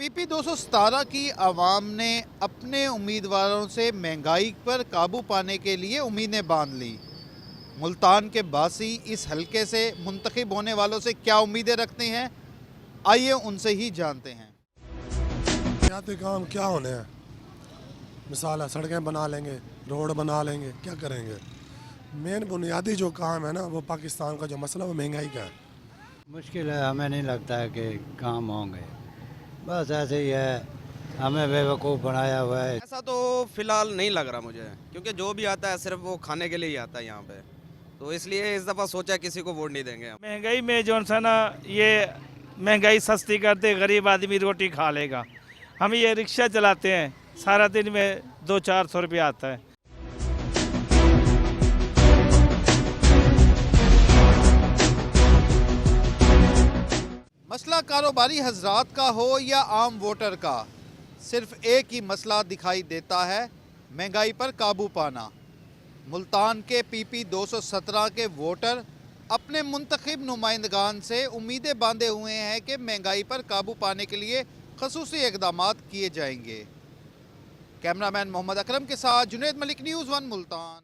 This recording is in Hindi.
पीपी 217 की आवाम ने अपने उम्मीदवारों से महंगाई पर काबू पाने के लिए उम्मीदें बांध ली। मुल्तान के बासी इस हलके से मुंतखब होने वालों से क्या उम्मीदें रखते हैं, आइए उनसे ही जानते हैं। बुनियादी काम क्या होने हैं? मिसाल है, सड़कें बना लेंगे, रोड बना लेंगे, क्या करेंगे? मेन बुनियादी जो काम है ना, वो पाकिस्तान का जो मसला वो महंगाई का है। मुश्किल है, हमें नहीं लगता है कि काम होंगे। बस ऐसे ही है, हमें बेवकूफ़ बनाया हुआ है। ऐसा तो फिलहाल नहीं लग रहा मुझे, क्योंकि जो भी आता है सिर्फ वो खाने के लिए ही आता है यहाँ पे। तो इसलिए इस दफ़ा सोचा किसी को वोट नहीं देंगे हम। महंगाई में जो है ना, ये महंगाई सस्ती करते गरीब आदमी रोटी खा लेगा। हम ये रिक्शा चलाते हैं, सारा दिन में 200-400 रुपया आता है। मसला कारोबारी हजरात का हो या आम वोटर का, सिर्फ एक ही मसला दिखाई देता है, महंगाई पर काबू पाना। मुल्तान के पीपी 217 के वोटर अपने मुंतखब नुमाइंदगान से उम्मीदें बांधे हुए हैं कि महंगाई पर काबू पाने के लिए खसूसी इक़दामात किए जाएंगे। कैमरामैन मोहम्मद अकरम के साथ जुनैद मलिक, न्यूज़ 1 मुल्तान।